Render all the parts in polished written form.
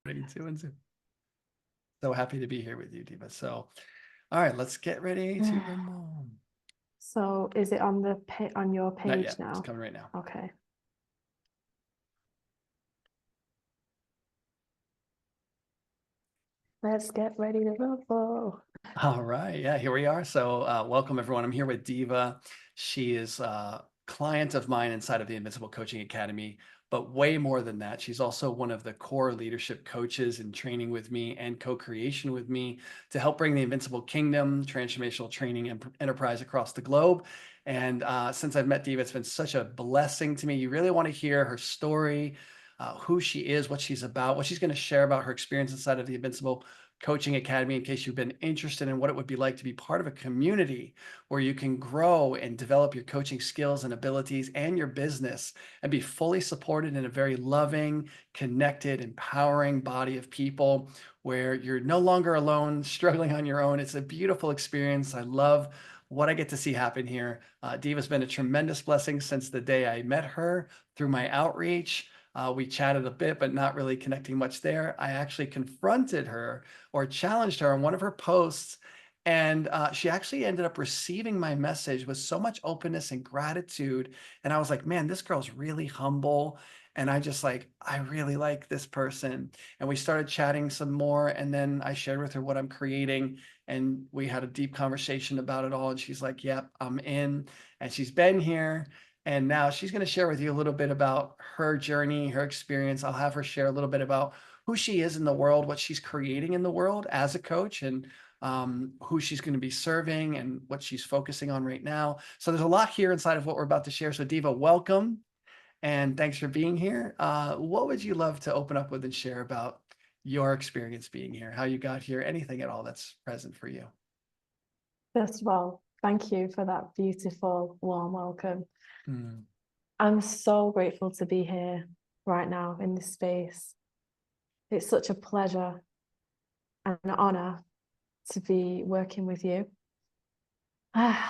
Two and two. So happy to be here with you, Deva. So, all right, let's get ready to rumble. So is it on on your Not page yet. now? It's coming right now. Okay. Let's get ready to rumble. All right. Yeah, here we are. So welcome, everyone. I'm here with Deva. She is a client of mine inside of the Invincible Coaching Academy, but way more than that. She's also one of the core leadership coaches in training with me and co-creation with me to help bring the Invincible Kingdom, transformational training and enterprise across the globe. And since I've met Deva, it's been such a blessing to me. You really want to hear her story, who she is, what she's about, what she's going to share about her experience inside of the Invincible Coaching Academy, in case you've been interested in what it would be like to be part of a community where you can grow and develop your coaching skills and abilities and your business and be fully supported in a very loving, connected, empowering body of people where you're no longer alone, struggling on your own. It's a beautiful experience. I love what I get to see happen here. Deva's been a tremendous blessing since the day I met her through my outreach. We chatted a bit, but not really connecting much there. I actually confronted her or challenged her on one of her posts, and she actually ended up receiving my message with so much openness and gratitude. And I was like, man, this girl's really humble. And I really like this person. And we started chatting some more. And then I shared with her what I'm creating. And we had a deep conversation about it all. And she's like, yep, I'm in. And she's been here. And now she's going to share with you a little bit about her journey, her experience. I'll have her share a little bit about who she is in the world, what she's creating in the world as a coach, and who she's going to be serving and what she's focusing on right now. So there's a lot here inside of what we're about to share. So Deva, welcome. And thanks for being here. What would you love to open up with and share about your experience being here, how you got here, anything at all that's present for you? First of all, thank you for that beautiful, warm welcome. Mm. I'm so grateful to be here right now in this space. It's such a pleasure and an honor to be working with you. Thank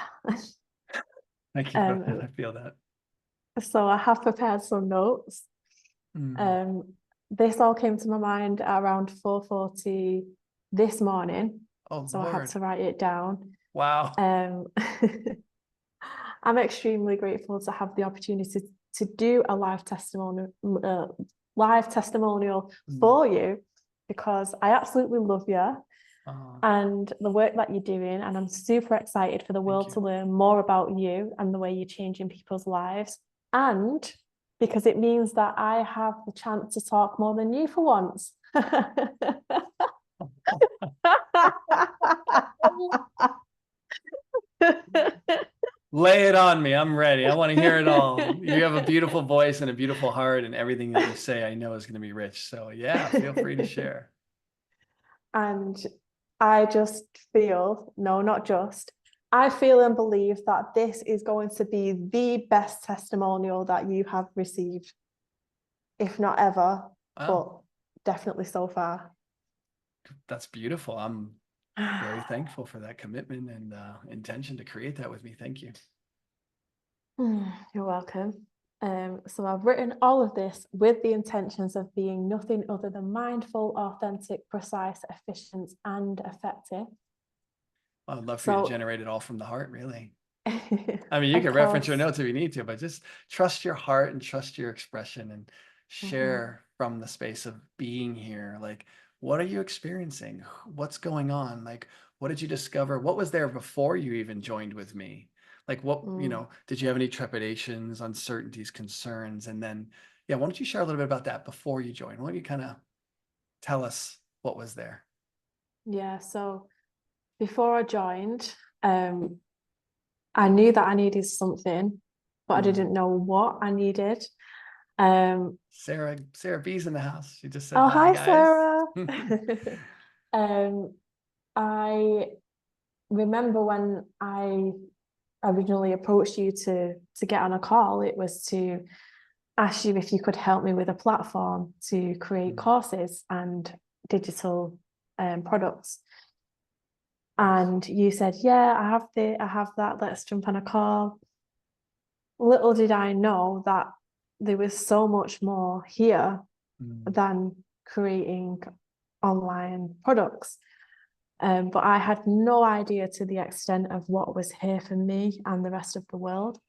you for that. I feel that. So I have prepared some notes. This all came to my mind at around 4:40 this morning. Oh, so Lord. I had to write it down. Wow. I'm extremely grateful to have the opportunity to do a live testimonial for you, because I absolutely love you and the work that you're doing, and I'm super excited for the world to learn more about you and the way you're changing people's lives, and because it means that I have the chance to talk more than you for once. Lay it on me. I'm ready. I want to hear it all. You have a beautiful voice and a beautiful heart, and everything that you say, I know, is going to be rich. So yeah, feel free to share. And I just feel, no, not just, I feel and believe that this is going to be the best testimonial that you have received, if not ever, but definitely so far. That's beautiful. I'm very thankful for that commitment and intention to create that with me. Thank you. You're welcome. So I've written all of this with the intentions of being nothing other than mindful, authentic, precise, efficient, and effective. I'd love for you to generate it all from the heart, really. I mean, you can reference your notes if you need to, but just trust your heart and trust your expression and share from the space of being here. Like, what are you experiencing? What's going on? Like, what did you discover? What was there before you even joined with me? Like, what, did you have any trepidations, uncertainties, concerns? And then, yeah, why don't you share a little bit about that before you joined? Why don't you kind of tell us what was there? Yeah, so before I joined, I knew that I needed something, but I didn't know what I needed. Sarah B's in the house. She just said, oh, hi, guys. Sarah. I remember when I originally approached you to get on a call, it was to ask you if you could help me with a platform to create courses and digital products. And you said, yeah, I have that, let's jump on a call. Little did I know that there was so much more here than creating online products. But I had no idea to the extent of what was here for me and the rest of the world.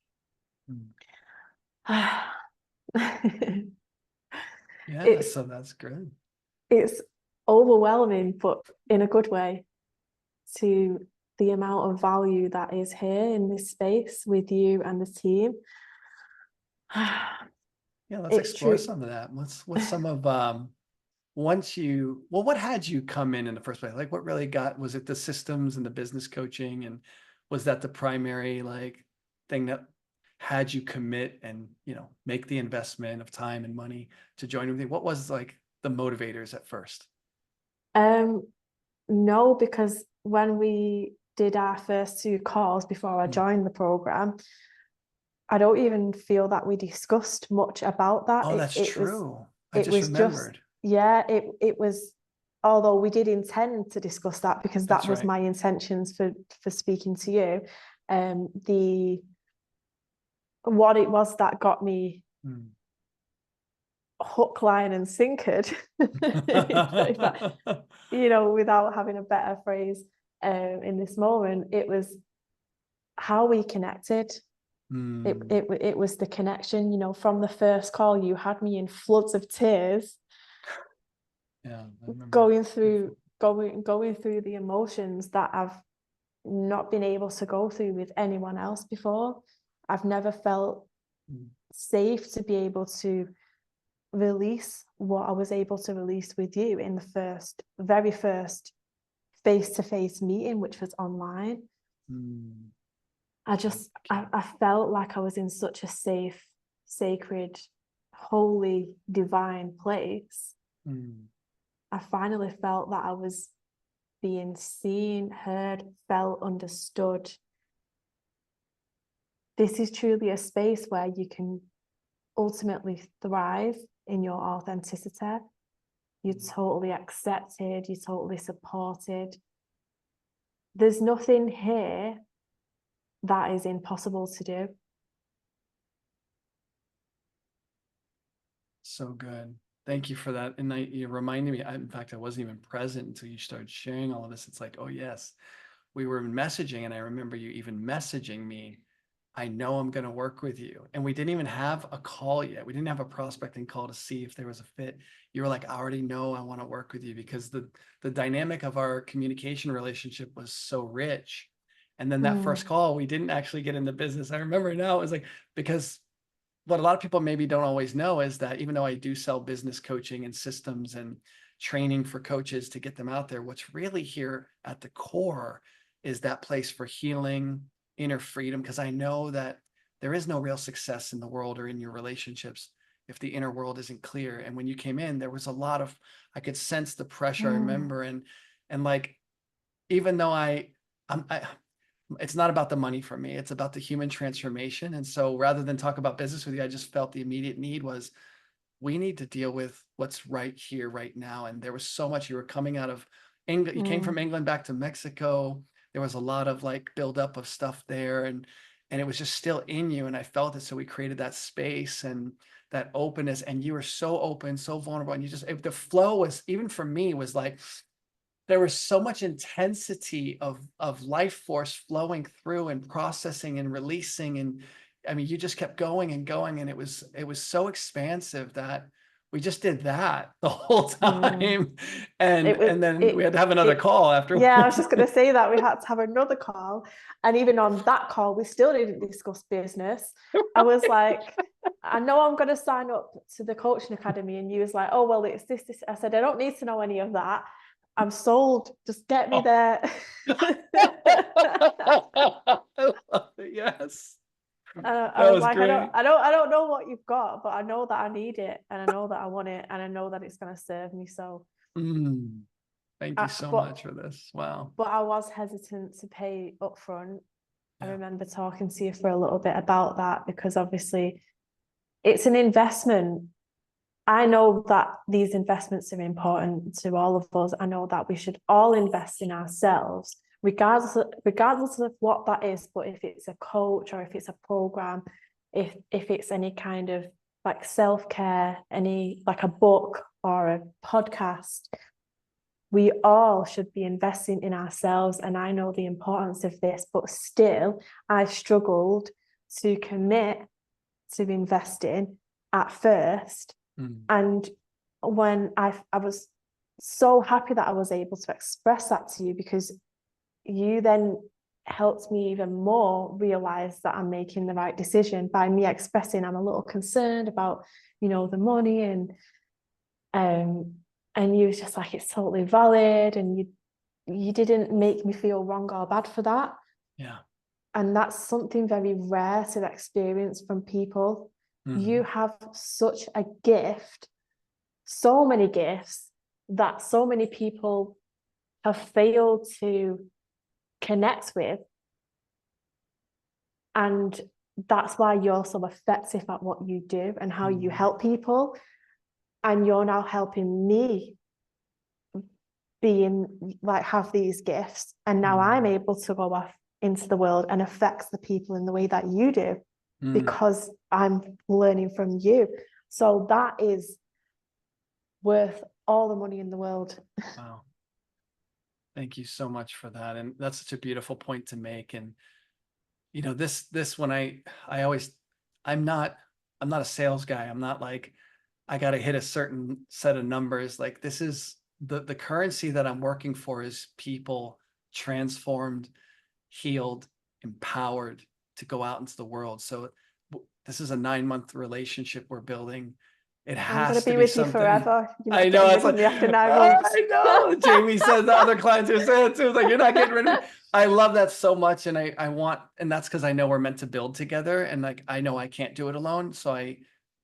Yeah, so that's good. It's overwhelming, but in a good way, to the amount of value that is here in this space with you and the team. Yeah, let's explore some of that. What's some of what had you come in the first place? Like what really was it the systems and the business coaching, and was that the primary like thing that had you commit and make the investment of time and money to join with me? What was like the motivators at first? No, because when we did our first 2 calls before I joined the program, I don't even feel that we discussed much about that. Oh, that's true. I just remembered. It was, although we did intend to discuss that because that was my intentions for speaking to you. What it was that got me hook, line, and sinkered, without having a better phrase in this moment, it was how we connected. It was the connection, from the first call. You had me in floods of tears, going through the emotions that I've not been able to go through with anyone else before. I've never felt safe to be able to release what I was able to release with you in the very first face-to-face meeting, which was online. I felt like I was in such a safe, sacred, holy, divine place. I finally felt that I was being seen, heard, felt, understood. This is truly a space where you can ultimately thrive in your authenticity. You're totally accepted, you're totally supported. There's nothing here that is impossible to do. So good. Thank you for that. And you reminded me, in fact, I wasn't even present until you started sharing all of this. It's like, oh yes, we were messaging, and I remember you even messaging me, I know I'm going to work with you. And we didn't even have a call yet. We didn't have a prospecting call to see if there was a fit. You were like, I already know I want to work with you, because the dynamic of our communication relationship was so rich. And then that first call, we didn't actually get into business. I remember now, it was like, because what a lot of people maybe don't always know is that even though I do sell business coaching and systems and training for coaches to get them out there, what's really here at the core is that place for healing, inner freedom, because I know that there is no real success in the world or in your relationships if the inner world isn't clear. And when you came in, there was a lot of, I could sense the pressure. I remember, and like, even though it's not about the money for me, it's about the human transformation. And so rather than talk about business with you, I just felt the immediate need was, we need to deal with what's right here, right now. And there was so much. You were coming out of England, you came from England back to Mexico. There was a lot of like buildup of stuff there, and it was just still in you. And I felt it. So we created that space and that openness, and you were so open, so vulnerable. And the flow was, even for me, was like, there was so much intensity of life force flowing through and processing and releasing. And I mean, you just kept going and going. And it was so expansive that we just did that the whole time. And then we had to have another call after. Yeah, I was just going to say that we had to have another call. And even on that call, we still didn't discuss business. I was like, I know I'm going to sign up to the coaching academy. And you was like, oh, well, it's this. I said, I don't need to know any of that. I'm sold. Just get me there. Yes. I was like, great. I don't know what you've got, but I know that I need it, and I know that I want it, and I know that it's going to serve me. So thank you so much for this. Wow. But I was hesitant to pay upfront. I remember talking to you for a little bit about that, because obviously it's an investment. I know that these investments are important to all of us. I know that we should all invest in ourselves, regardless of what that is. But if it's a coach, or if it's a program, if it's any kind of like self-care, any like a book or a podcast, we all should be investing in ourselves. And I know the importance of this, but still I struggled to commit to investing at first. And when I was so happy that I was able to express that to you, because you then helped me even more realize that I'm making the right decision by me expressing I'm a little concerned about, you know, the money, and you was just like, it's totally valid, and you didn't make me feel wrong or bad for that. Yeah. And that's something very rare to experience from people. You have such a gift, so many gifts that so many people have failed to connect with. And that's why you're so effective at what you do and how you help people. And you're now helping me have these gifts. And now I'm able to go off into the world and affect the people in the way that you do, because I'm learning from you. So that is worth all the money in the world. Wow. Thank you so much for that. And that's such a beautiful point to make. And, you know, this when I'm not a sales guy. I'm not like, I got to hit a certain set of numbers. Like, this is the currency that I'm working for is people transformed, healed, empowered to go out into the world. So this is a 9-month relationship we're building. It I'm going has to to be be with you something. forever. You're not I know. getting It's rid of like, me after 9 months. I know. Jamie says, the other clients are saying it too. It's like, you're not getting rid of me. I love that so much. And I want, and that's because I know we're meant to build together. And like, I know I can't do it alone. So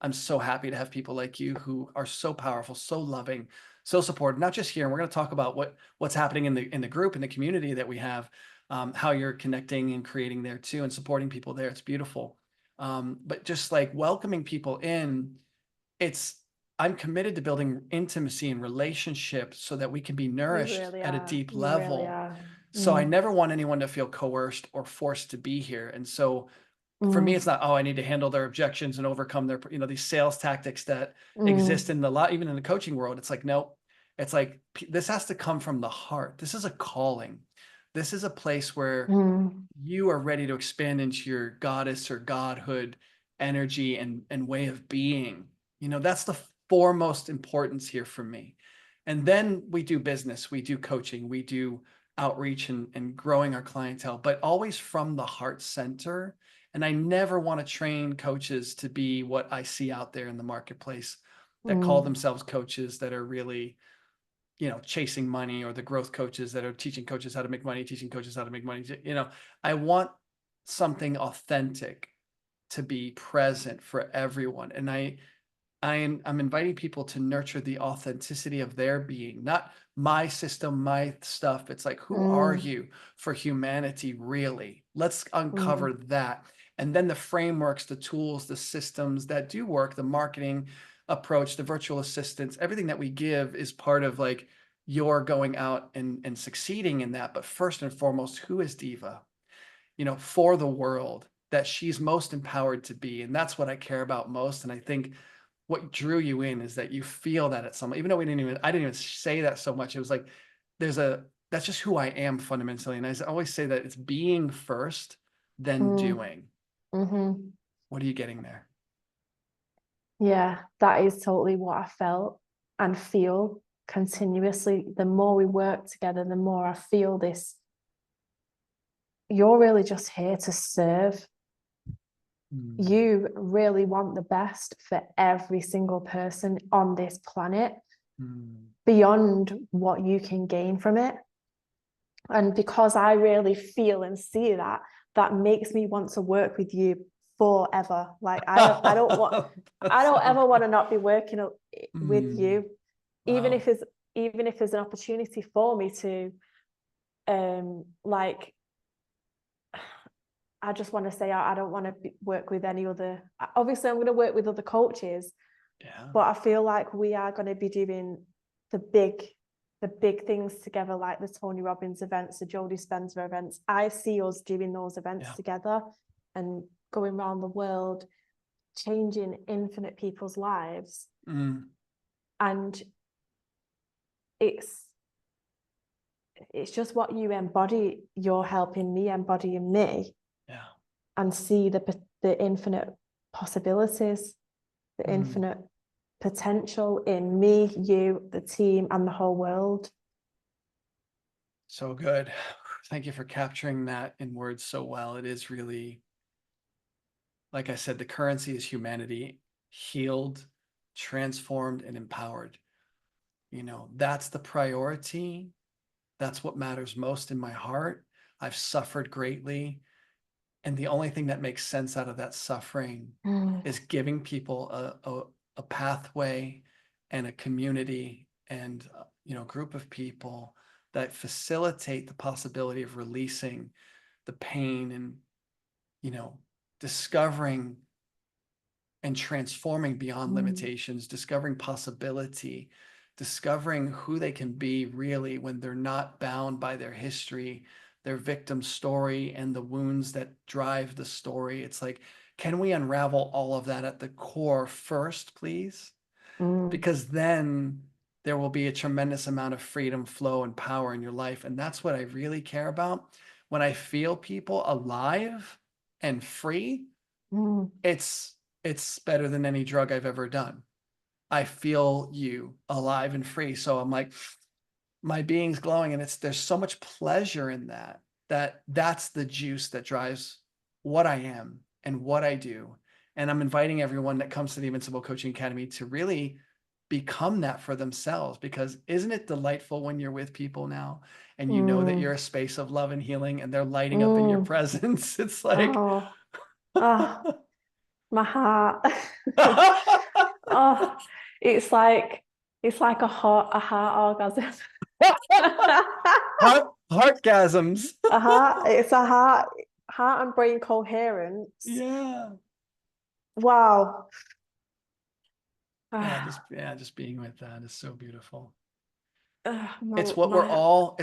I'm so happy to have people like you who are so powerful, so loving, so supportive, not just here. And we're going to talk about what's happening in the group, in the community that we have, how you're connecting and creating there too, and supporting people there. It's beautiful. But just like welcoming people in, I'm committed to building intimacy and relationships so that we can be You nourished really at a are. deep You really level. are. So I never want anyone to feel coerced or forced to be here. And so for me, it's not, oh, I need to handle their objections and overcome their, these sales tactics that exist in even in the coaching world. It's like, no, it's like, this has to come from the heart. This is a calling. This is a place where you are ready to expand into your goddess or godhood energy and way of being. That's the foremost importance here for me. And then we do business, we do coaching, we do outreach and growing our clientele, but always from the heart center. And I never want to train coaches to be what I see out there in the marketplace that call themselves coaches that are really, chasing money, or the growth coaches that are teaching coaches how to make money, teaching coaches how to make money. I want something authentic to be present for everyone. And I'm inviting people to nurture the authenticity of their being, not my system, my stuff. It's like, who are you for humanity, really? Let's uncover that. And then the frameworks, the tools, the systems that do work, the marketing approach, the virtual assistants, everything that we give is part of like your going out and succeeding in that. But first and foremost, who is Deva, for the world that she's most empowered to be? And that's what I care about most. And I think what drew you in is that you feel that at some, even though I didn't even say that so much. It was like, that's just who I am fundamentally. And I always say that it's being first, then doing. What are you getting there? Yeah, that is totally what I felt and feel continuously. The more we work together, the more I feel this. You're really just here to serve. You really want the best for every single person on this planet, beyond what you can gain from it. And because I really feel and see that, that makes me want to work with you forever. Like I don't ever want to not be working with you, even if there's an opportunity for me to, I just want to say I don't want to work with any other. Obviously, I'm going to work with other coaches, but I feel like we are going to be doing the big things together, like the Tony Robbins events, the Jodie Spencer events. I see us doing those events together and going around the world, changing infinite people's lives. Mm. And it's just what you embody. You're helping me embody in me. Yeah. And see the infinite possibilities, the infinite potential in me, you, the team, and the whole world. So good. Thank you for capturing that in words so well. It is really, like I said, the currency is humanity healed, transformed, and empowered. That's the priority. That's what matters most in my heart. I've suffered greatly. And the only thing that makes sense out of that suffering is giving people a pathway and a community and group of people that facilitate the possibility of releasing the pain and discovering and transforming beyond limitations, discovering possibility, discovering who they can be really when they're not bound by their history, their victim story, and the wounds that drive the story. It's like, can we unravel all of that at the core first, please? Because then there will be a tremendous amount of freedom, flow, and power in your life. And that's what I really care about. When I feel people alive and free, it's better than any drug I've ever done. I feel you alive and free. So I'm like, my being's glowing, and there's so much pleasure in that's the juice that drives what I am and what I do. And I'm inviting everyone that comes to the Invincible Coaching Academy to really become that for themselves, because isn't it delightful when you're with people now and you know that you're a space of love and healing and they're lighting up in your presence? It's like, oh, my heart. Oh, it's like a heart orgasm. Heartgasms. It's a heart and brain coherence. Yeah. Wow. Just being with that is so beautiful. My, It's what my, we're all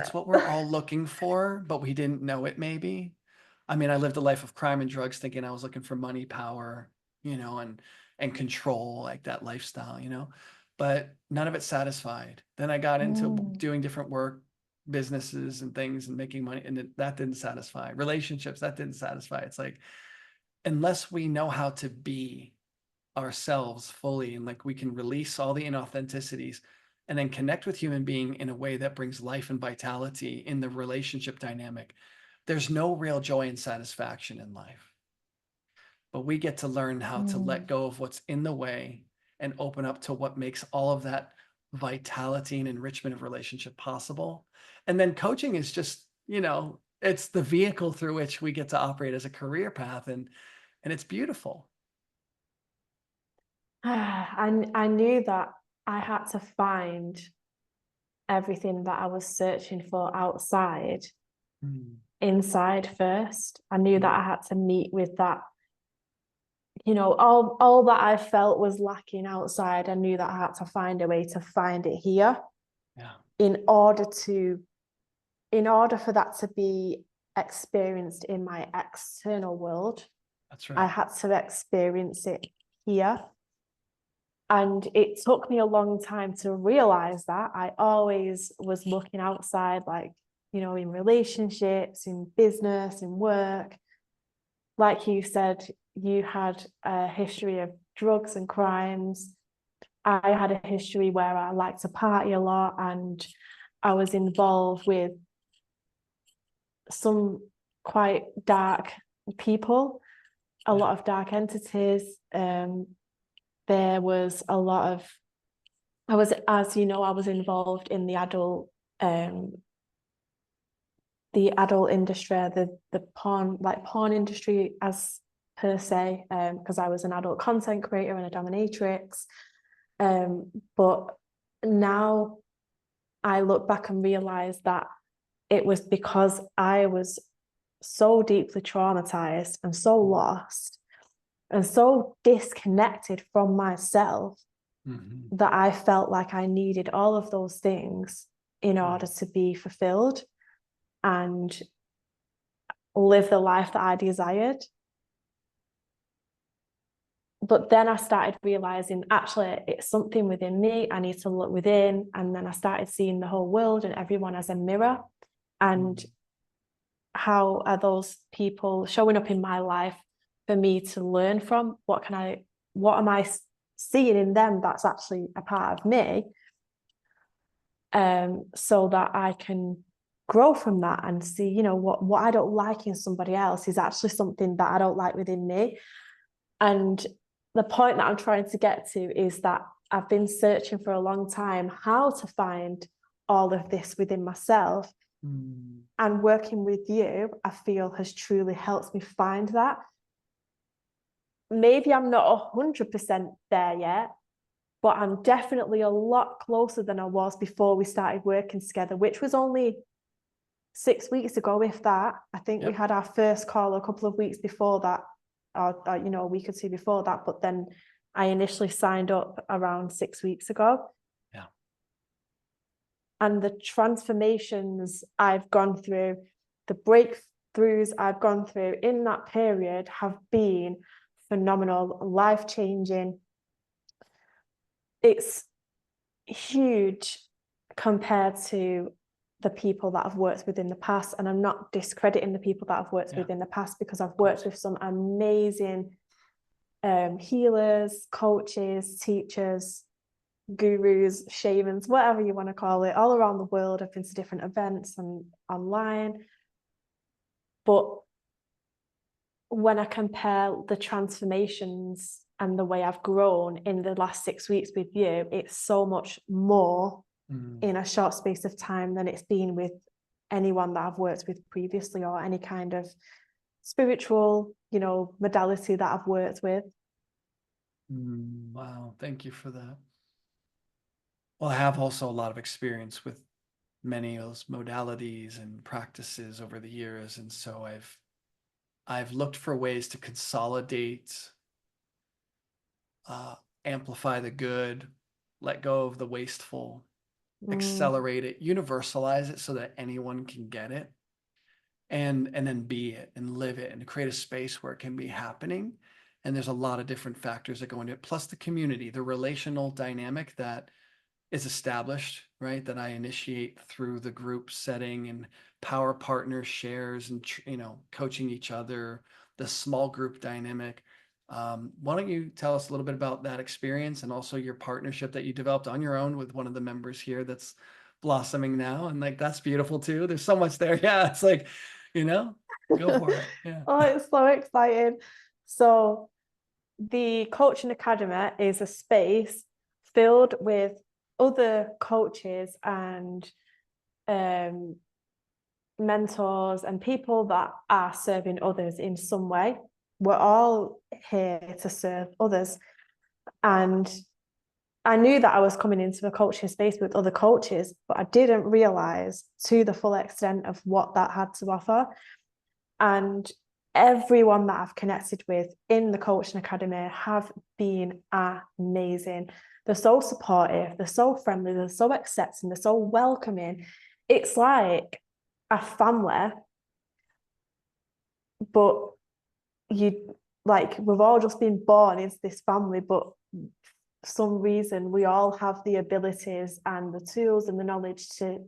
looking for, but we didn't know it maybe. I mean, I lived a life of crime and drugs thinking I was looking for money, power, and control, like that lifestyle. But none of it satisfied. Then I got into doing different work, businesses and things and making money, and that didn't satisfy. Relationships, that didn't satisfy. It's like, unless we know how to be ourselves fully, and like we can release all the inauthenticities and then connect with human being in a way that brings life and vitality in the relationship dynamic, there's no real joy and satisfaction in life. But we get to learn how to let go of what's in the way and open up to what makes all of that vitality and enrichment of relationship possible. And then coaching is just, it's the vehicle through which we get to operate as a career path, and it's beautiful. I knew that I had to find everything that I was searching for outside, inside first. I knew that I had to meet with that, all that I felt was lacking outside. I knew that I had to find a way to find it here. Yeah. In order for that to be experienced in my external world. That's right. I had to experience it here. And it took me a long time to realize that. I always was looking outside, like, in relationships, in business, in work. Like you said, you had a history of drugs and crimes. I had a history where I liked to party a lot, and I was involved with some quite dark people, a lot of dark entities. There was a lot of, I was involved in the adult industry, the porn industry as per se, because I was an adult content creator and a dominatrix. But now I look back and realize that it was because I was so deeply traumatized and so lost and so disconnected from myself that I felt like I needed all of those things in order to be fulfilled and live the life that I desired. but then I started realizing actually it's something within me. I need to look within. And then I started seeing the whole world and everyone as a mirror. And how are those people showing up in my life for me to learn from? What am I seeing in them that's actually a part of me? So that I can grow from that and see, what I don't like in somebody else is actually something that I don't like within me. And the point that I'm trying to get to is that I've been searching for a long time how to find all of this within myself. And working with you, I feel has truly helped me find that. Maybe I'm not 100% there yet, but I'm definitely a lot closer than I was before we started working together, which was only 6 weeks ago, if that. I think we had our first call a couple of weeks before that, or a week or two before that, but then I initially signed up around 6 weeks ago. Yeah. And the transformations I've gone through, the breakthroughs I've gone through in that period have been phenomenal, life-changing. It's huge compared to the people that I've worked with in the past. And I'm not discrediting the people that I've worked with in the past, because I've worked with some amazing healers, coaches, teachers, gurus, shamans, whatever you want to call it, all around the world. I've been to different events and online. But when I compare the transformations and the way I've grown in the last 6 weeks with you, it's so much more in a short space of time than it's been with anyone that I've worked with previously, or any kind of spiritual, modality that I've worked with. Wow. Thank you for that. Well, I have also a lot of experience with many of those modalities and practices over the years. And so I've looked for ways to consolidate, amplify the good, let go of the wasteful, accelerate it, universalize it so that anyone can get it, and then be it and live it and create a space where it can be happening. And there's a lot of different factors that go into it, plus the community, the relational dynamic that is established, right? That I initiate through the group setting and power partner shares and, coaching each other, the small group dynamic. Why don't you tell us a little bit about that experience and also your partnership that you developed on your own with one of the members here that's blossoming now? And that's beautiful too. There's so much there. Yeah. It's go for it. Yeah. Oh, it's so exciting. So the Coaching Academy is a space filled with other coaches and mentors and people that are serving others in some way. We're all here to serve others. And I knew that I was coming into a coaching space with other coaches, but I didn't realize to the full extent of what that had to offer. And everyone that I've connected with in the Coaching Academy have been amazing. They're so supportive, they're so friendly, they're so accepting, they're so welcoming. It's like a family, but we've all just been born into this family, but for some reason we all have the abilities and the tools and the knowledge to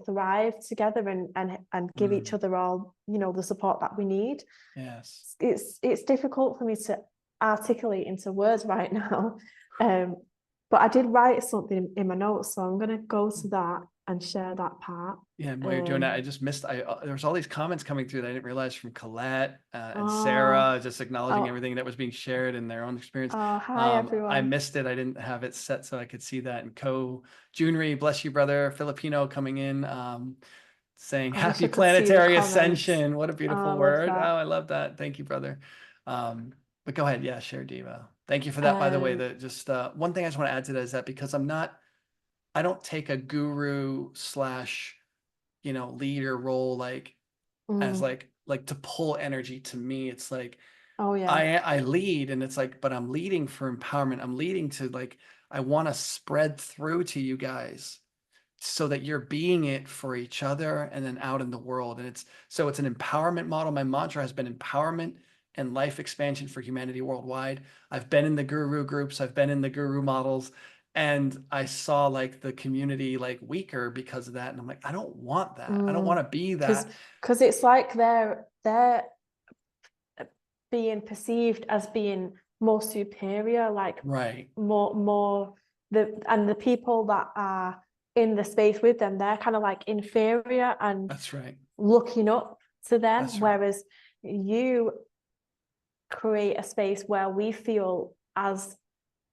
thrive together and give each other all the support that we need. Yes. It's difficult for me to articulate into words right now, but I did write something in my notes, so I'm going to go to that and share that part. Yeah, while you're doing that, I just missed. There was all these comments coming through that I didn't realize from Colette and Sarah, just acknowledging everything that was being shared in their own experience. Hi everyone. I missed it. I didn't have it set so I could see that. And Junri, bless you, brother. Filipino coming in, saying happy planetary ascension. What a beautiful word. Oh, I love that. Thank you, brother. But go ahead. Yeah, share Deva. Thank you for that. By the way, one thing I just want to add to that is that because I don't take a guru / leader role as to pull energy to me. It's like, oh yeah, I lead, and it's like, but I'm leading for empowerment. I'm leading to I want to spread through to you guys so that you're being it for each other and then out in the world. And it's an empowerment model. My mantra has been empowerment, and life expansion for humanity worldwide. I've been in the guru groups, I've been in the guru models, and I saw like the community like weaker because of that. And I'm like, I don't want that. I don't want to be that. Because it's like they're being perceived as being more superior, like Right. more the people that are in the space with them, they're kind of like inferior and That's right. looking up to them. That's right. Whereas you create a space where we feel as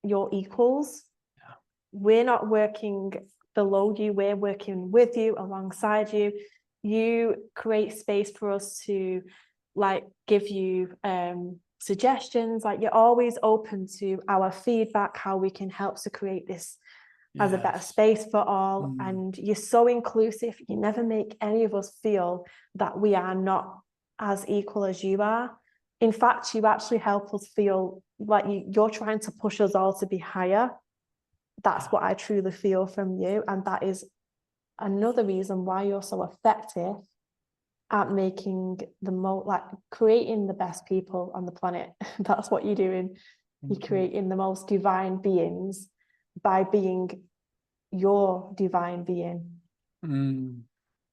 your equals. Yeah. We're not working below you, we're working with you, alongside you. You create space for us to like give you suggestions. Like you're always open to our feedback, how we can help to create this as a better Yes. space for all. Mm. And you're so inclusive. You never make any of us feel that we are not as equal as you are. In fact, you actually help us feel like you're trying to push us all to be higher. That's what I truly feel from you. And that is another reason why you're so effective at making the most, like creating the best people on the planet. That's what you're doing. You're creating the most divine beings by being your divine being. Mm.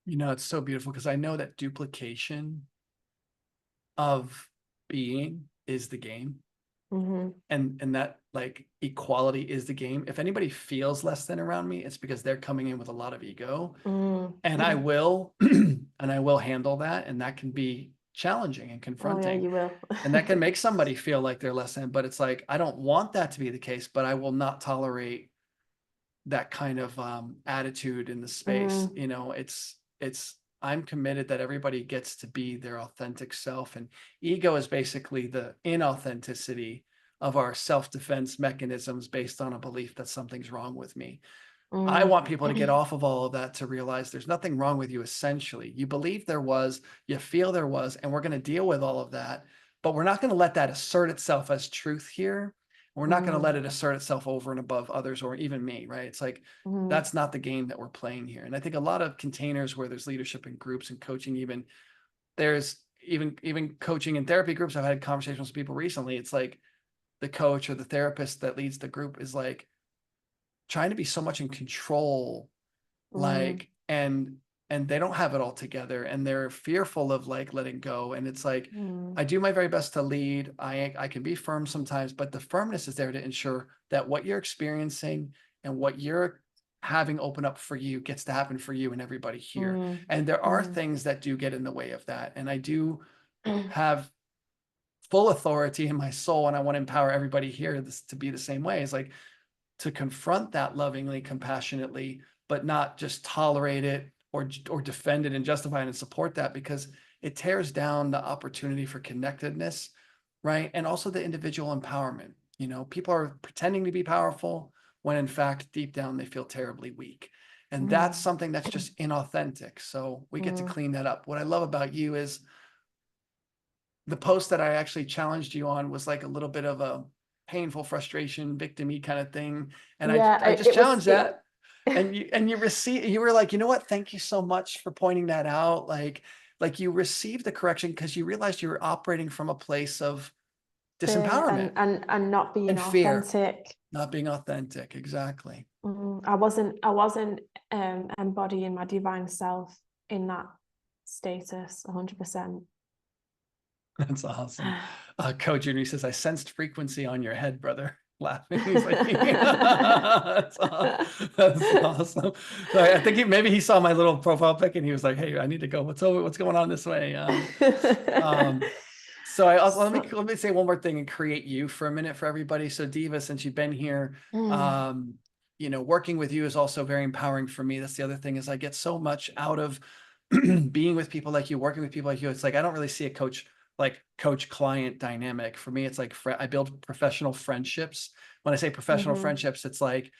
You know, it's so beautiful because I know that duplication of being is the game. Mm-hmm. And that like equality is the game. If anybody feels less than around me, it's because they're coming in with a lot of ego. And I will and I will handle that. And that can be challenging and confronting. Oh, yeah, you will. And that can make somebody feel like they're less than, but it's like, I don't want that to be the case, but I will not tolerate that kind of attitude in the space. You know, I'm committed that everybody gets to be their authentic self, and ego is basically the inauthenticity of our self-defense mechanisms based on a belief that something's wrong with me. I want people to get off of all of that, to realize there's nothing wrong with you. Essentially, you believe there was, you feel there was, and we're going to deal with all of that, but we're not going to let that assert itself as truth here. We're not going to let it assert itself over and above others or even me, right? It's like, that's not the game that we're playing here. And I think a lot of containers where there's leadership in groups and coaching, even there's even coaching and therapy groups. I've had conversations with people recently. It's like the coach or the therapist that leads the group is like trying to be so much in control, like, and they don't have it all together, and they're fearful of like letting go. And it's like, I do my very best to lead. I can be firm sometimes, but the firmness is there to ensure that what you're experiencing and what you're having open up for you gets to happen for you and everybody here. And there are things that do get in the way of that. And I do have full authority in my soul, and I want to empower everybody here to be the same way. It's like to confront that lovingly, compassionately, but not just tolerate it or defend it and justify it and support that, because it tears down the opportunity for connectedness, right? And also the individual empowerment. You know, people are pretending to be powerful when in fact, deep down, they feel terribly weak. And that's something that's just inauthentic. So we get to clean that up. What I love about you is the post that I actually challenged you on was like a little bit of a painful frustration, victim-y kind of thing. And Yeah, I just challenged that. it, And you were like, you know what? Thank you so much for pointing that out. Like you received the correction because you realized you were operating from a place of fear disempowerment and not being and fear, authentic. not being authentic. Exactly. I wasn't embodying my divine self in that status 100%. That's awesome. Coach Junior says, I sensed frequency on your head, brother. Laughing. He's like, that's awesome. So I think maybe he saw my little profile pic and he was like, hey, I need to go. What's going on this way? So I also, let me say one more thing and create you for a minute for everybody. So Deva, since you've been here, you know, working with you is also very empowering for me. That's the other thing, is I get so much out of being with people like you, working with people like you. It's like, I don't really see a coach client dynamic. For me, it's like I build professional friendships. When I say professional friendships, it's like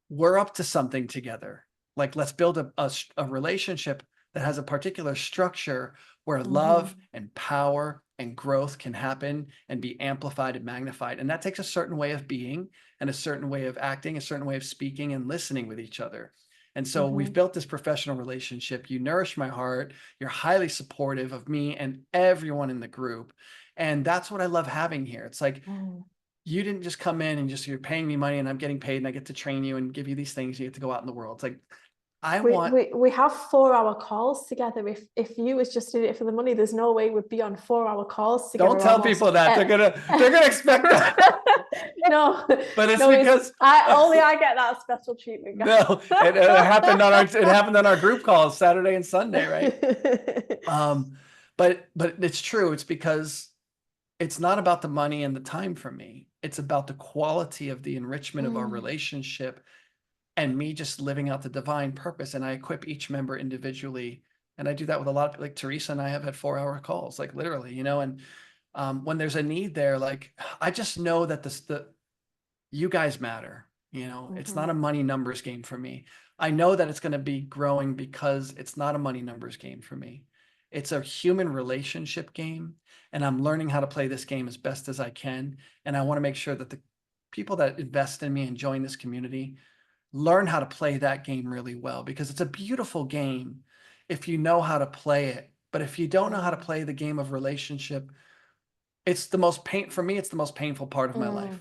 we're up to something together. Like, let's build a relationship that has a particular structure where love and power and growth can happen and be amplified and magnified. And that takes a certain way of being and a certain way of acting, a certain way of speaking and listening with each other. And so we've built this professional relationship. You nourish my heart. You're highly supportive of me and everyone in the group. And that's what I love having here. It's like, Mm. you didn't just come in and just, you're paying me money and I'm getting paid and I get to train you and give you these things. You get to go out in the world. It's like, I We, want, we we have 4 hour calls together. If you was just in it for the money, there's no way we'd be on 4 hour calls together. don't tell Almost. people that. They're gonna expect that. No, But it's no, because I get that special treatment, guys. no, it happened on our group calls Saturday and Sunday, right? But it's true. It's because it's not about the money and the time for me. It's about the quality of the enrichment of our Mm, relationship and me just living out the divine purpose. And I equip each member individually. And I do that with a lot of, like, Teresa and I have had 4 hour calls, like literally, and when there's a need there, like, I just know that you guys matter. It's not a money numbers game for me. I know that it's going to be growing because it's not a money numbers game for me. It's a human relationship game. And I'm learning how to play this game as best as I can. And I want to make sure that the people that invest in me and join this community learn how to play that game really well, because it's a beautiful game if you know how to play it. But if you don't know how to play the game of relationship, it's the most for me, it's the most painful part of my life.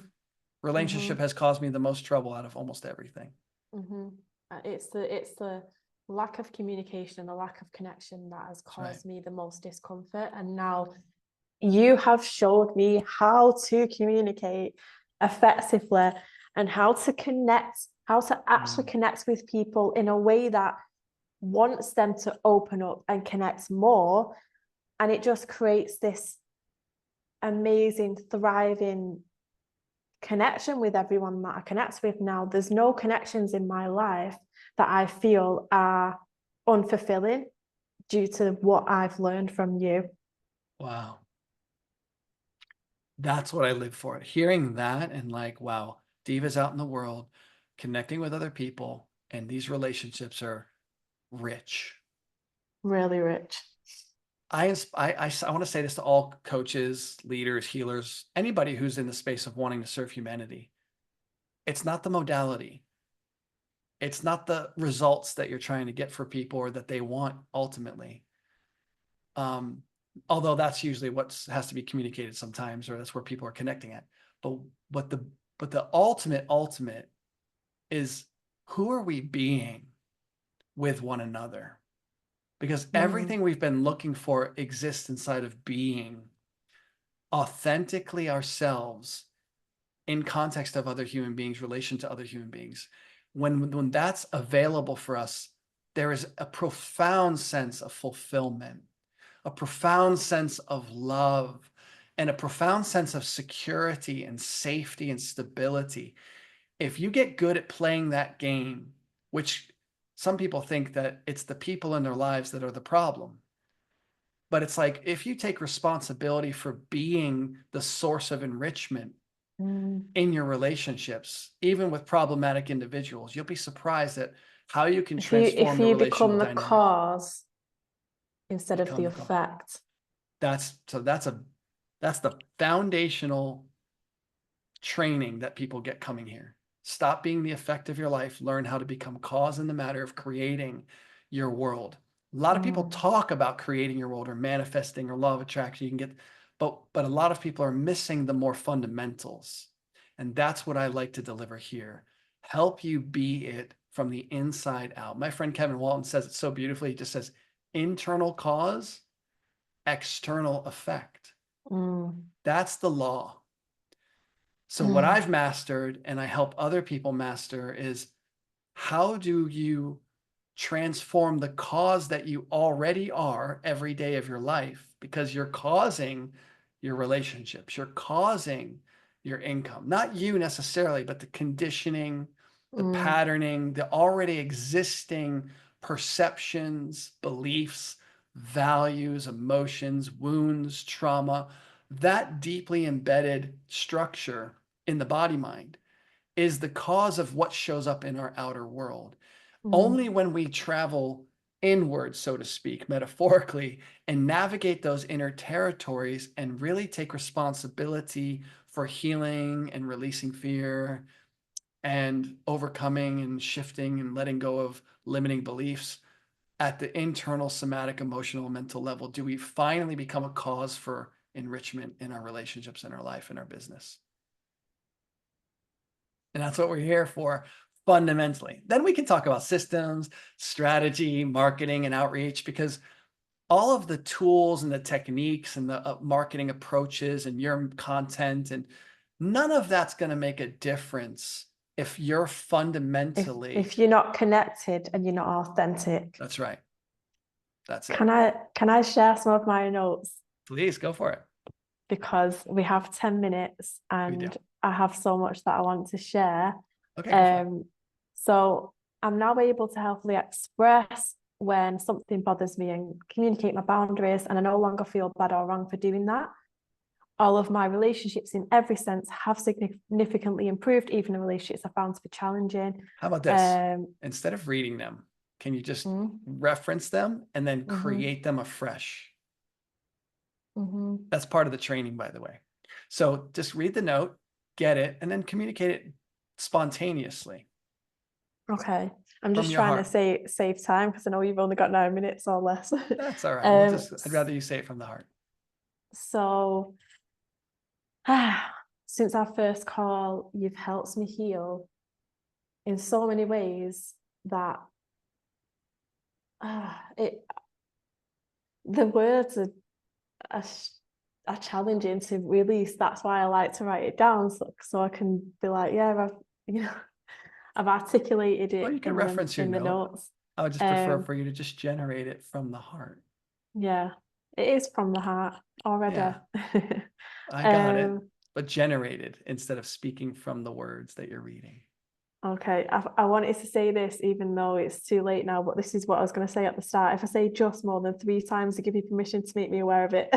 Relationship has caused me the most trouble out of almost everything. It's the lack of communication and the lack of connection that has That's right. caused me the most discomfort. And now you have showed me how to communicate effectively and how to actually connect with people in a way that wants them to open up and connect more. And it just creates this amazing, thriving connection with everyone that I connect with now. There's no connections in my life that I feel are unfulfilling due to what I've learned from you. Wow. That's what I live for. Hearing that and like, wow, Deva's out in the world, connecting with other people, and these relationships are rich. Really rich. I want to say this to all coaches, leaders, healers, anybody who's in the space of wanting to serve humanity. It's not the modality. It's not the results that you're trying to get for people or that they want ultimately. Although that's usually what has to be communicated sometimes, or that's where people are connecting at. But the ultimate is, who are we being with one another? Because everything we've been looking for exists inside of being authentically ourselves in context of other human beings, relation to other human beings. When that's available for us, there is a profound sense of fulfillment, a profound sense of love, and a profound sense of security and safety and stability. If you get good at playing that game, which some people think that it's the people in their lives that are the problem, but it's like, if you take responsibility for being the source of enrichment in your relationships, even with problematic individuals, you'll be surprised at how you can transform the If you relational become the dynamic. cause instead of the Become the cause. effect. That's the foundational training that people get coming here. Stop being the effect of your life. Learn how to become cause in the matter of creating your world. A lot of people talk about creating your world or manifesting or law of attraction. You can get, but a lot of people are missing the more fundamentals. And that's what I like to deliver here. Help you be it from the inside out. My friend Kevin Walton says it so beautifully. He just says, internal cause, external effect. That's the law. So what I've mastered, and I help other people master, is how do you transform the cause that you already are every day of your life, because you're causing your relationships, you're causing your income, not you necessarily, but the conditioning, the patterning, the already existing perceptions, beliefs, values, emotions, wounds, trauma, that deeply embedded structure in the body mind is the cause of what shows up in our outer world. Only when we travel inward, so to speak, metaphorically, and navigate those inner territories and really take responsibility for healing and releasing fear and overcoming and shifting and letting go of limiting beliefs at the internal somatic, emotional, mental level, do we finally become a cause for enrichment in our relationships, in our life, in our business. And that's what we're here for, fundamentally. Then we can talk about systems, strategy, marketing, and outreach, because all of the tools and the techniques and the marketing approaches and your content, and none of that's going to make a difference if you're fundamentally. If you're not connected and you're not authentic. That's right. That's it. Can I share some of my notes? Please go for it. Because we have 10 minutes and I have so much that I want to share. Okay. So I'm now able to healthily express when something bothers me and communicate my boundaries, and I no longer feel bad or wrong for doing that. All of my relationships in every sense have significantly improved, even the relationships I found to be challenging. How about this? Instead of reading them, can you just reference them and then create them afresh? That's part of the training, by the way. So just read the note, get it, and then communicate it spontaneously. Okay. I'm just trying to save time because I know you've only got 9 minutes or less. That's all right. I'd rather you say it from the heart. So since our first call, you've helped me heal in so many ways that the words are challenging to release. That's why I like to write it down, so I can be like, yeah, I've articulated it. Well, you can reference your notes. I would just prefer for you to just generate it from the heart. Yeah, it is from the heart already. Yeah. I got it, but generated instead of speaking from the words that you're reading. Okay, I wanted to say this even though it's too late now, but this is what I was going to say at the start. If I say just more than 3 times to give you permission to make me aware of it.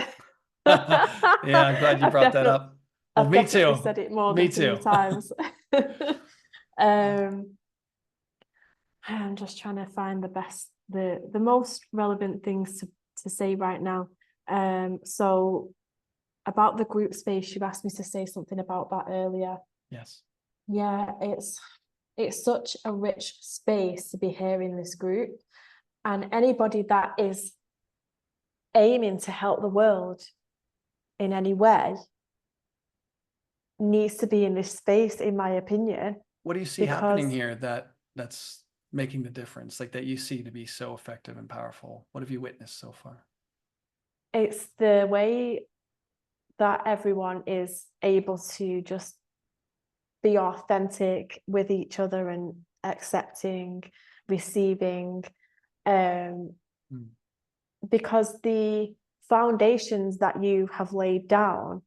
Yeah, I'm glad you brought that up. Well, me too. I've said it more than 3 times. I'm just trying to find the most relevant things to say right now. So about the group space, you asked me to say something about that earlier. Yes. Yeah, it's such a rich space to be here in this group, and anybody that is aiming to help the world in any way needs to be in this space, in my opinion. What do you see happening here that's making the difference, like that you see to be so effective and powerful? What have you witnessed so far? It's the way that everyone is able to just be authentic with each other and accepting, receiving, because the foundations that you have laid down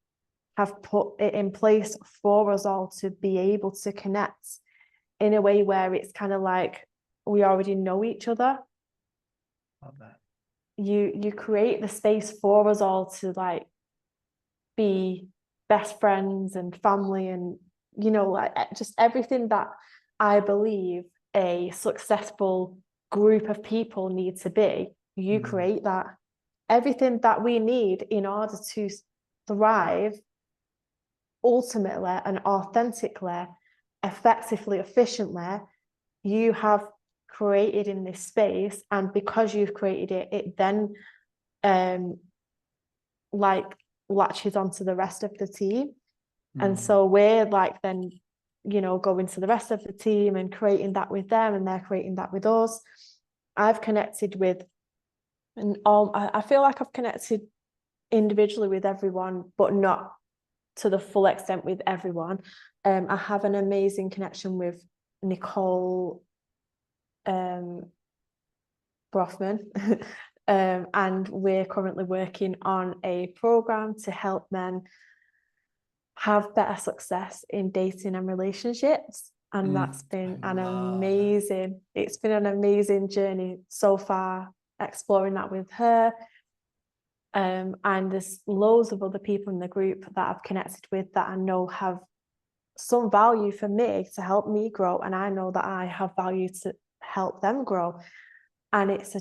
have put it in place for us all to be able to connect in a way where it's kind of like we already know each other. Love that. You create the space for us all to like be best friends and family, and like just everything that I believe a successful group of people need to be. You create that. Everything that we need in order to thrive ultimately and authentically, effectively, efficiently, you have created in this space. And because you've created it, it then like latches onto the rest of the team. And so we're like then going to the rest of the team and creating that with them, and they're creating that with us. I've connected with, and I feel like I've connected individually with everyone, but not to the full extent with everyone. I have an amazing connection with Nicole Brothman, and we're currently working on a program to help men have better success in dating and relationships. And that's been it's been an amazing journey so far, exploring that with her. And there's loads of other people in the group that I've connected with that I know have some value for me to help me grow, and I know that I have value to help them grow. And it's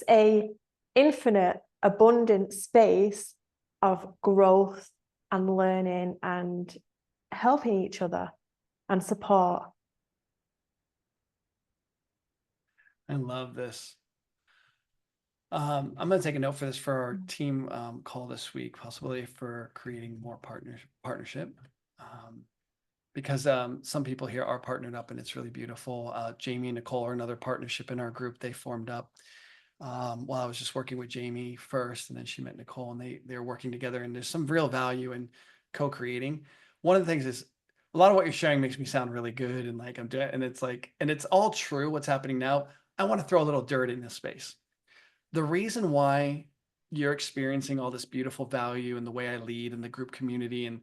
a infinite, abundant space of growth and learning and helping each other and support. I love this. I'm going to take a note for this for our team call this week, possibly for creating more partnership. Because some people here are partnered up and it's really beautiful. Jamie and Nicole are another partnership in our group. They formed up while I was just working with Jamie first, and then she met Nicole, and they're working together. And there's some real value in co-creating. One of the things is a lot of what you're sharing makes me sound really good, and like I'm doing, and it's like, and it's all true. What's happening now? I want to throw a little dirt in this space. The reason why you're experiencing all this beautiful value and the way I lead and the group community and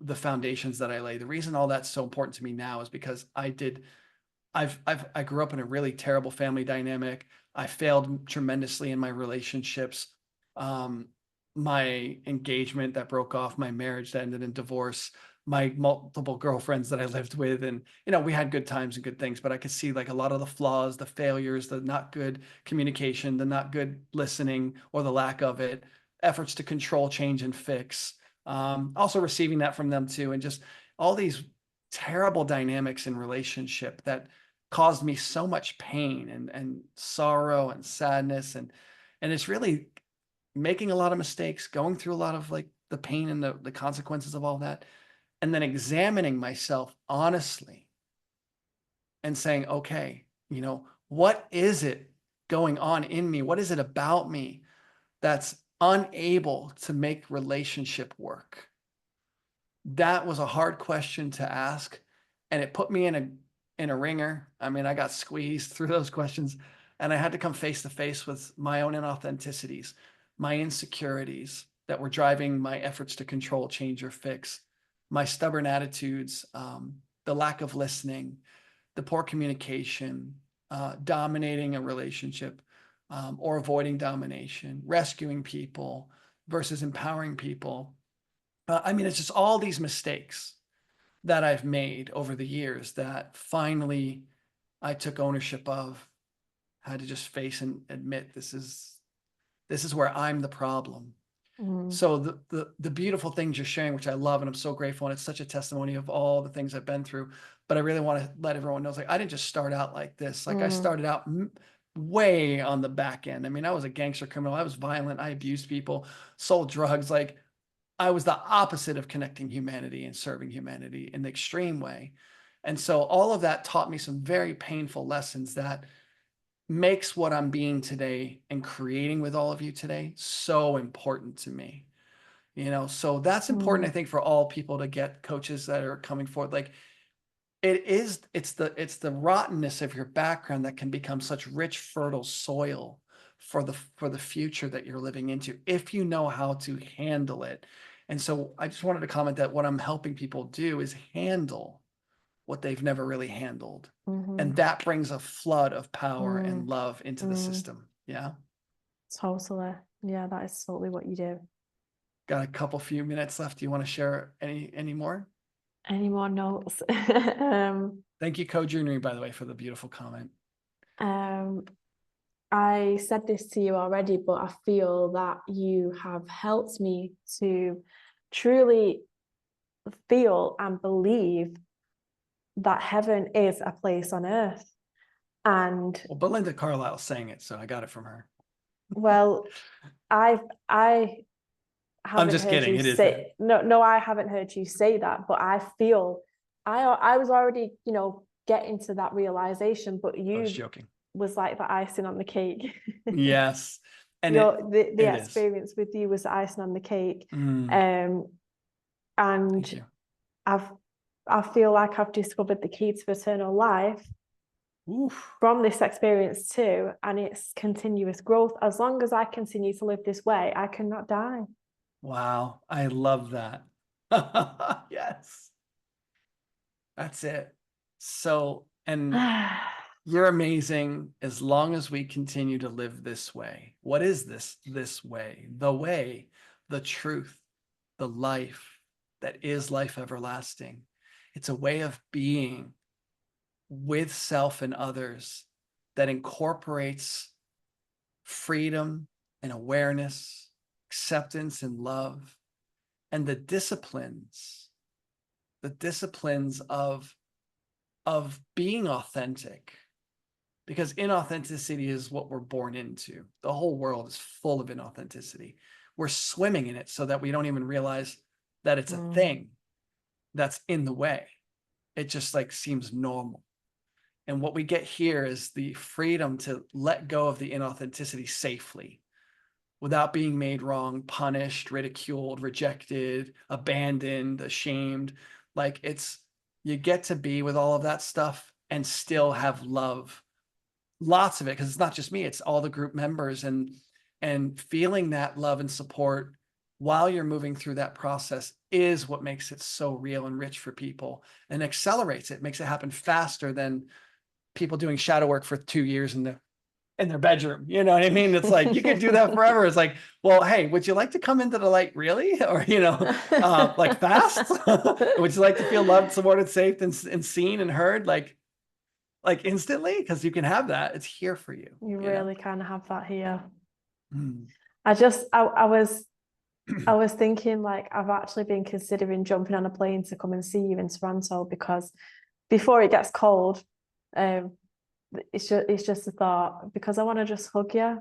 the foundations that I lay, the reason all that's so important to me now is because I grew up in a really terrible family dynamic. I failed tremendously in my relationships. My engagement that broke off, my marriage that ended in divorce, my multiple girlfriends that I lived with. And, we had good times and good things, but I could see like a lot of the flaws, the failures, the not good communication, the not good listening or the lack of it, efforts to control, change, and fix. Also receiving that from them too. And just all these terrible dynamics in relationship that caused me so much pain and sorrow and sadness. And it's really making a lot of mistakes, going through a lot of like the pain and the consequences of all that, and then examining myself honestly and saying, okay, what is it going on in me? What is it about me that's unable to make relationship work? That was a hard question to ask, and it put me in a ringer. I mean, I got squeezed through those questions, and I had to come face to face with my own inauthenticities, my insecurities that were driving my efforts to control, change, or fix, my stubborn attitudes, the lack of listening, the poor communication, dominating a relationship, or avoiding domination, rescuing people versus empowering people. I mean, it's just all these mistakes that I've made over the years that finally I took ownership of, had to just face and admit this is where I'm the problem. Mm. So the beautiful things you're sharing, which I love, and I'm so grateful, and it's such a testimony of all the things I've been through. But I really want to let everyone know, like, I didn't just start out like this. Like I started out way on the back end. I mean, I was a gangster criminal. I was violent. I abused people, sold drugs. Like I was the opposite of connecting humanity and serving humanity in the extreme way. And so all of that taught me some very painful lessons that makes what I'm being today and creating with all of you today so important to me. So that's important, I think, for all people to get coaches that are coming forward. Like it's the rottenness of your background that can become such rich, fertile soil for the future that you're living into, if you know how to handle it. And so I just wanted to comment that what I'm helping people do is handle what they've never really handled. And that brings a flood of power and love into the system. Yeah. Totally. Yeah, that is totally what you do. Got a few minutes left. Do you want to share any more? Any more notes? Thank you, Co Junior, by the way, for the beautiful comment. I said this to you already, but I feel that you have helped me to truly feel and believe that heaven is a place on earth. And well, Belinda Carlisle sang it, so I got it from her. Well, I haven't I'm just heard kidding. you It is say no, I haven't heard you say that, but I feel I was already, getting to that realization, but I was you joking. was like the icing on the cake. Yes. And the it experience is. with you was the icing on the cake. Thank And you. I feel like I've discovered the key to eternal life Oof. from this experience too, and it's continuous growth. As long as I continue to live this way, I cannot die. Wow. I love that. Yes. That's it. So, and you're amazing as long as we continue to live this way. What is this way? The truth, the life that is life everlasting. It's a way of being with self and others that incorporates freedom and awareness, acceptance and love, and the disciplines of being authentic, because inauthenticity is what we're born into. The whole world is full of inauthenticity. We're swimming in it so that we don't even realize that it's a thing that's in the way. It just like seems normal. And what we get here is the freedom to let go of the inauthenticity safely without being made wrong, punished, ridiculed, rejected, abandoned, ashamed. Like you get to be with all of that stuff and still have love, lots of it, because it's not just me, it's all the group members, and feeling that love and support while you're moving through that process is what makes it so real and rich for people and accelerates it, makes it happen faster than people doing shadow work for 2 years in their bedroom. You know what I mean? It's like, you could do that forever. It's like, well, hey, would you like to come into the light really? Or, like fast? Would you like to feel loved, supported, safe, and seen and heard? Like instantly? Because you can have that. It's here for you. You really kind of have that here. Mm. I was thinking, like, I've actually been considering jumping on a plane to come and see you in Toronto, because before it gets cold, it's just a thought, because I want to just hug you.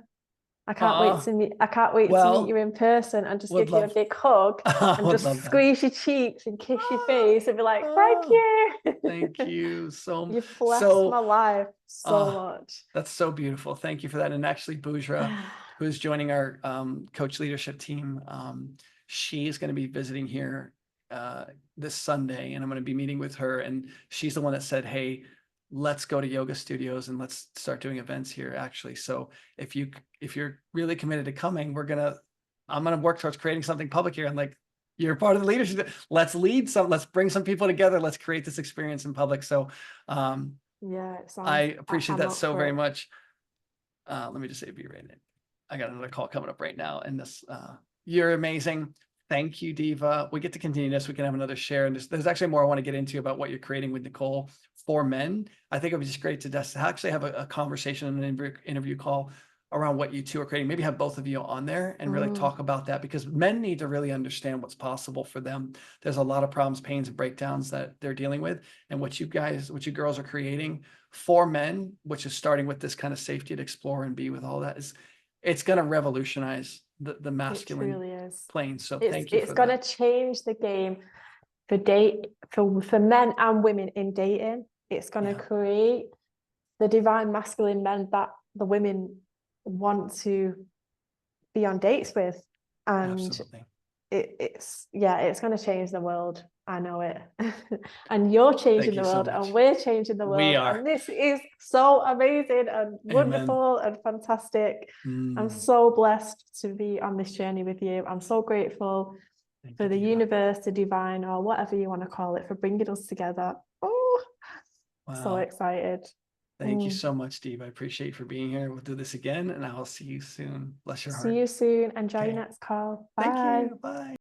I can't wait to meet you in person and just give you a big hug and just squeeze your cheeks and kiss your face and be like, thank you. Thank you so much. You've blessed my life so much. That's so beautiful. Thank you for that. And actually, Boujra, who's joining our coach leadership team, she's going to be visiting here this Sunday, and I'm going to be meeting with her. And she's the one that said, hey, let's go to yoga studios and let's start doing events here, actually. So if you're really committed to coming, I'm going to work towards creating something public here. And like, you're part of the leadership. Let's bring some people together. Let's create this experience in public. So yeah, I appreciate that so very much. Let me just say, be right in. I got another call coming up right now, and you're amazing. Thank you, Deva. We get to continue this. We can have another share. And there's actually more I want to get into about what you're creating with Nicole for men. I think it would be just great to actually have a conversation and an interview call around what you two are creating. Maybe have both of you on there and really talk about that, because men need to really understand what's possible for them. There's a lot of problems, pains, and breakdowns that they're dealing with. And what you girls are creating for men, which is starting with this kind of safety to explore and be with all that, it's going to revolutionize the masculine plane. So thank you. It's going to change the game for men and women in dating. It's going to create the divine masculine men that the women want to be on dates with, and it's going to change the world. I know it. And you're changing the world, and we're changing the world. We are. And this is so amazing and wonderful and fantastic. I'm so blessed to be on this journey with you. I'm so grateful for the universe, the divine, or whatever you want to call it, for bringing us together. Oh, wow. So excited. Thank you so much, Deva. I appreciate you for being here. We'll do this again, and I will see you soon. Bless your heart. See you soon. Enjoy your next call. Bye. Thank you. Bye.